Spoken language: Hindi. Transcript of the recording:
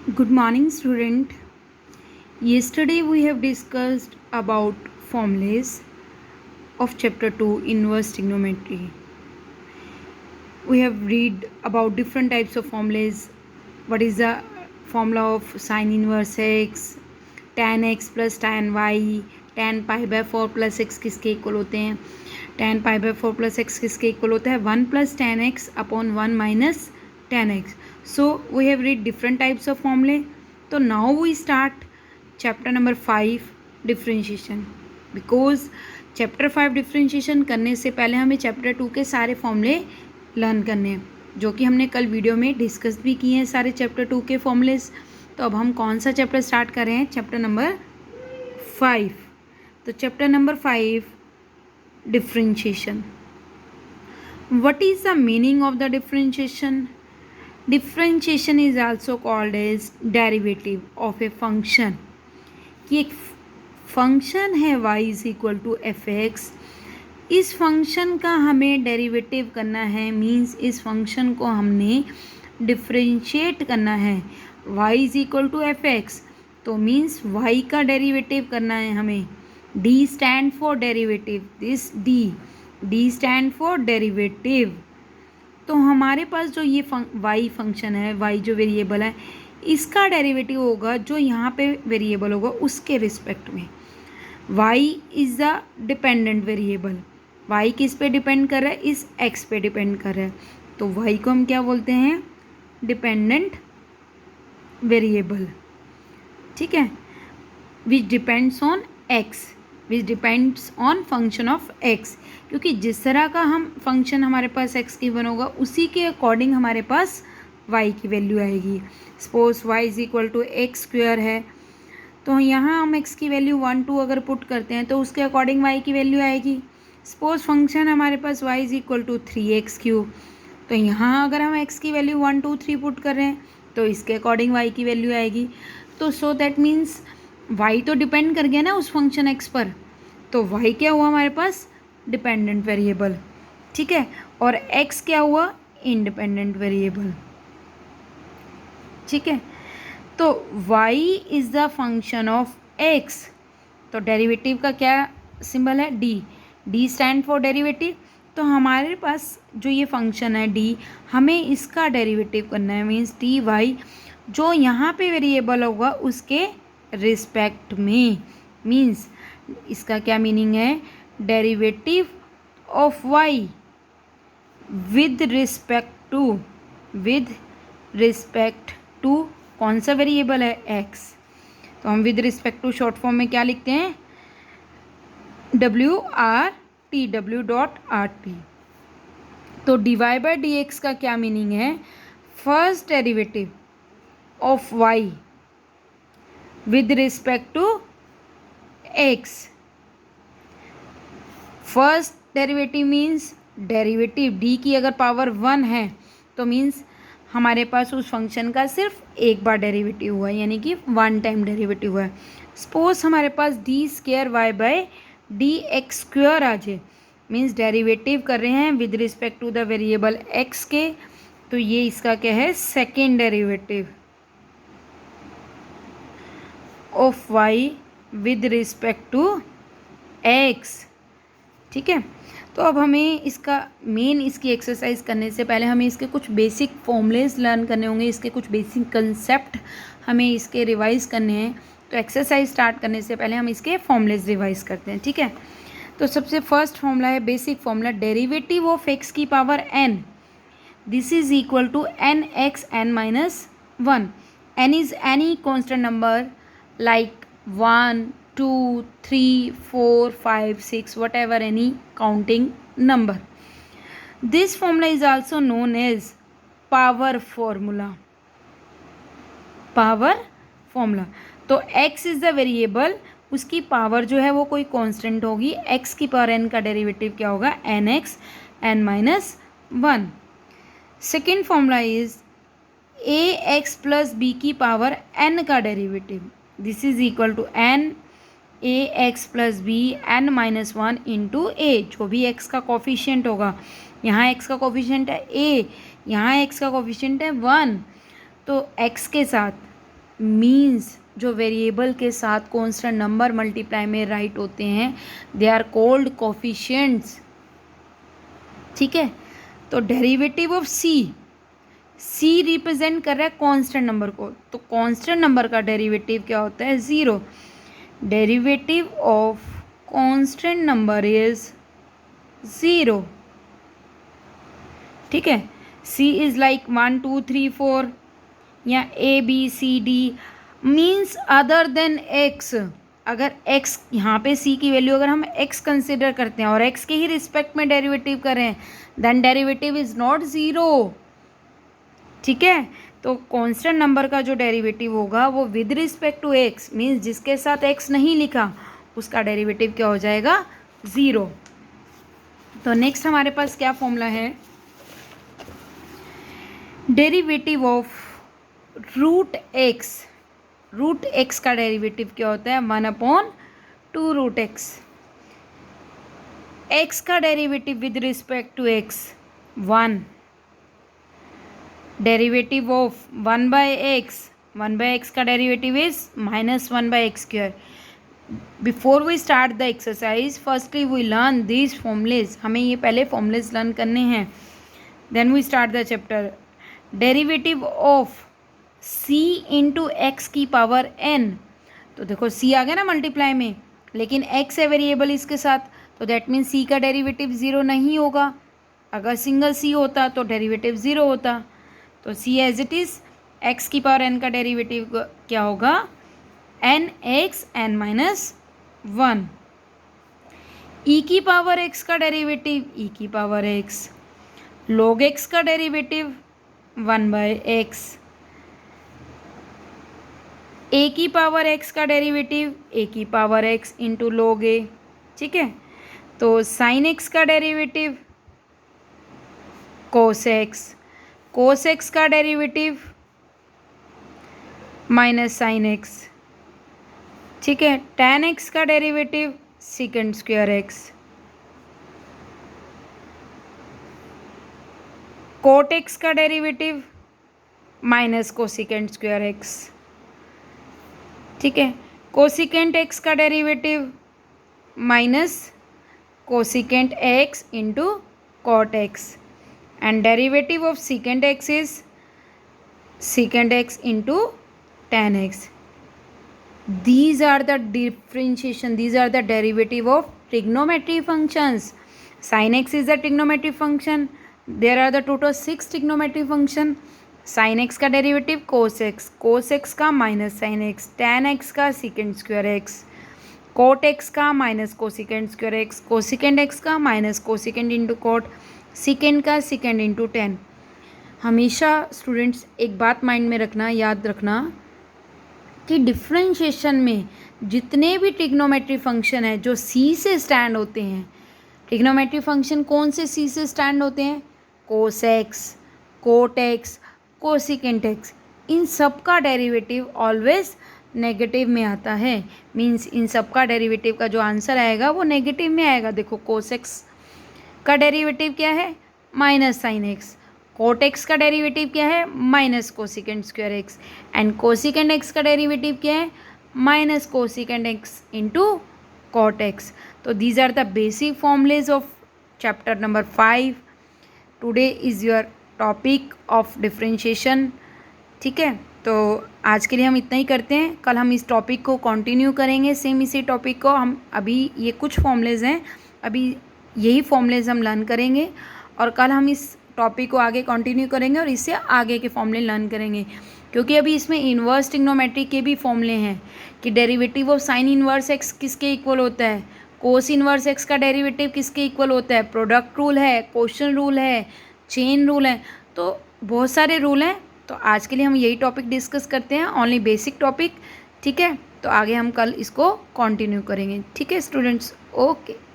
Good morning, student. Yesterday we have discussed about formulas of chapter 2 inverse trigonometry. We have read about different types of formulas. What is the formula of sine inverse x, tan x plus tan y, tan pi by 4 plus x किसके इक्वल होते हैं, tan pi by 4 plus x किसके इक्वल होता है, 1 plus tan x upon 1 minus tan x. So we have read different types of formulae. So now we start chapter number 5 differentiation. Because chapter 5 differentiation करने से पहले हमें chapter 2 के सारे फॉर्मूले लर्न करने हैं, जो कि हमने कल वीडियो में डिस्कस भी किए हैं सारे चैप्टर 2 के फॉर्मूलेज. तो अब हम कौन सा चैप्टर स्टार्ट कर रहे हैं, चैप्टर नंबर 5. तो chapter number 5 differentiation. What is the meaning of the differentiation? Differentiation is also called as derivative of a function. कि एक फंक्शन है y is equal to F X, इस फंक्शन का हमें डेरिवेटिव करना है, मींस इस फंक्शन को हमने डिफरेंशिएट करना है. y is equal to F X, तो मींस y का डेरिवेटिव करना है हमें. d stand for derivative, this d stand for derivative. तो हमारे पास जो ये y फंक्शन है, y जो वेरिएबल है, इसका डेरिवेटिव होगा जो यहाँ पे वेरिएबल होगा उसके रिस्पेक्ट में. y is the dependent variable. y किस पे डिपेंड कर रहा है, इस x पे डिपेंड कर रहा है. तो y को हम क्या बोलते हैं, डिपेंडेंट वेरिएबल. ठीक है, which depends on x, which depends on function of x. क्योंकि जिस तरह का हम फंक्शन हमारे पास x की बन होगा उसी के अकॉर्डिंग हमारे पास y की वैल्यू आएगी. Suppose y is equal to X square है, तो यहाँ हम x की वैल्यू 1 2 अगर पुट करते हैं तो उसके अकॉर्डिंग y की वैल्यू आएगी. सपोज फंक्शन हमारे पास y is equal to 3x³, तो यहाँ अगर हम x की वैल्यू 1 2 3 पुट कर रहे हैं तो इसके अकॉर्डिंग y की वैल्यू आएगी. तो सो दैट मीन्स y तो डिपेंड कर गया ना उस फंक्शन x पर, तो y क्या हुआ हमारे पास, डिपेंडेंट वेरिएबल. ठीक है, और x क्या हुआ, इंडिपेंडेंट वेरिएबल. ठीक है, तो y is the function of x, तो डेरिवेटिव का क्या सिंबल है, d स्टैंड फॉर डेरिवेटिव. तो हमारे पास जो ये फंक्शन है d, हमें इसका डेरिवेटिव करना है, मीन्स dy जो यहाँ पे वेरिएबल होगा उसके रिस्पेक्ट में. मीन्स इसका क्या मीनिंग है, derivative of y with respect to कौन सा वेरिएबल है, x. तो हम with respect to short form में क्या लिखते हैं, w.r.t. तो dy बाई डी एक्स का क्या मीनिंग है, first derivative of y with respect to x. First derivative means derivative d की अगर पावर 1 है तो मीन्स हमारे पास उस फंक्शन का सिर्फ एक बार डेरिवेटिव हुआ है, यानी कि 1 टाइम डेरिवेटिव हुआ है. सपोज हमारे पास d square y by d x square आ जाए, मीन्स डेरिवेटिव कर रहे हैं with respect to the variable x के, तो ये इसका क्या है, second derivative of y with respect to x. ठीक है, तो अब हमें इसकी एक्सरसाइज करने से पहले हमें इसके कुछ बेसिक फॉर्मूलेज लर्न करने होंगे, इसके कुछ बेसिक कंसेप्ट हमें इसके रिवाइज करने हैं. तो एक्सरसाइज स्टार्ट करने से पहले हम इसके फॉर्मूलेज रिवाइज करते हैं. ठीक है, तो सबसे फर्स्ट फॉर्मूला है, basic formula, derivative of x की power n, this is equal to N X N minus 1. n is any constant number like 1 2 3 4 5 6 whatever any counting number. This formula is also known as power formula. तो x is the variable, उसकी पावर जो है वो कोई कांस्टेंट होगी, x की पावर n का डेरिवेटिव क्या होगा, nx n minus 1. Second formula is ax plus b की पावर n का derivative, this is equal to n a x plus b n minus 1 into a, जो भी x का कोफिशिएंट होगा. यहाँ x का कोफिशिएंट है a, यहाँ x का कोफिशिएंट है 1, तो x के साथ मीन्स जो वेरिएबल के साथ कांस्टेंट नंबर मल्टीप्लाई में राइट होते हैं दे आर कॉल्ड कोफिशिएंट्स। ठीक है, तो डेरिवेटिव ऑफ सी रिप्रेजेंट कर रहा है कांस्टेंट नंबर को, तो कांस्टेंट नंबर का डेरिवेटिव क्या होता है? 0। Derivative of constant number is 0। ठीक है, सी इज लाइक 1 2 3 4 या ABCD means other than x। अगर x यहाँ पे c की वैल्यू अगर हम x कंसिडर करते हैं और x के ही रिस्पेक्ट में डेरिवेटिव करें देन डेरिवेटिव इज नॉट 0। ठीक है, तो कांस्टेंट नंबर का जो डेरिवेटिव होगा वो with respect to x means जिसके साथ x नहीं लिखा उसका डेरिवेटिव क्या हो जाएगा? 0। तो नेक्स्ट हमारे पास क्या फॉर्मूला है? डेरिवेटिव ऑफ रूट एक्स का डेरिवेटिव क्या होता है? 1/2√x। x का derivative with respect to x 1। Derivative of 1/x का derivative is -1/x²। Before we start the exercise firstly we learn these formulas. हमें ये पहले फॉर्मूलेज लर्न करने हैं, then we start the chapter. Derivative of c into X की पावर n, तो देखो c आ गया ना मल्टीप्लाई में, लेकिन x है वेरिएबल इसके साथ, तो दैट मीन्स c का डेरिवेटिव 0 नहीं होगा। अगर सिंगल c होता तो डेरिवेटिव 0 होता, तो c as it is x की पावर n का डेरिवेटिव क्या होगा? nx n-1। e की पावर x का डेरिवेटिव e की पावर x, log x का डेरिवेटिव 1/x, a की पावर x का डेरिवेटिव a की power x into log a। ठीक है, तो साइन x का डेरिवेटिव cos x का डेरिवेटिव माइनस साइन x। ठीक है, tan x का डेरिवेटिव sec²x, cot x का डेरिवेटिव माइनस cosec²x। ठीक है, कोसिकेंट x का derivative minus cosecant x into cot x and derivative of secant x is secant x इंटू tan x। These are the differentiation, these are the derivative of trigonometry functions. Sin x is a trigonometry function. There are the total 6 trigonometry function. Sine x का डेरिवेटिव कोस एक्स का minus sine x, tan x का sec²x, कोट एक्स का माइनस cosec²x, कोसिकेंड एक्स का minus cosecant into coat, second का सेकेंड इंटू टैन। हमेशा स्टूडेंट्स एक बात माइंड में रखना, याद रखना कि डिफ्रेंशिएशन में जितने भी ट्रिग्नोमेट्री फंक्शन है जो सी से स्टैंड होते हैं, ट्रिग्नोमेट्री फंक्शन कौन से सी से स्टैंड होते हैं? Cos x, cot x, cosecant x, इन सब का डेरिवेटिव ऑलवेज नेगेटिव में आता है। मींस इन सब का डेरिवेटिव का जो आंसर आएगा वो नेगेटिव में आएगा। देखो कोस एक्स का डेरिवेटिव क्या है? Minus sine x. Cot x का डेरिवेटिव क्या है? Minus cosec²x and cosecant x का डेरिवेटिव क्या है? Minus cosecant x into cot x. तो these are the basic formulas of chapter number 5। Today is your topic of differentiation. ठीक है, तो आज के लिए हम इतना ही करते हैं। कल हम इस टॉपिक को कंटिन्यू करेंगे, सेम इसी टॉपिक को। हम अभी ये कुछ फॉर्मूलेज हैं, अभी यही फॉर्मूलेज हम लर्न करेंगे और कल हम इस टॉपिक को आगे कंटिन्यू करेंगे और इससे आगे के फॉर्मूले लर्न करेंगे, क्योंकि अभी इसमें इन्वर्स ट्रिग्नोमेट्री के भी फॉर्मूले हैं कि derivative of sine inverse x किसके इक्वल होता है, कोस इन्वर्स एक्स का डेरिवेटिव किसके इक्वल होता है, प्रोडक्ट रूल है, क्वोशंट रूल है, चेन रूल है, तो बहुत सारे रूल हैं। तो आज के लिए हम यही टॉपिक डिस्कस करते हैं, ओनली बेसिक टॉपिक। ठीक है, तो आगे हम कल इसको कंटिन्यू करेंगे। ठीक है स्टूडेंट्स, ओके।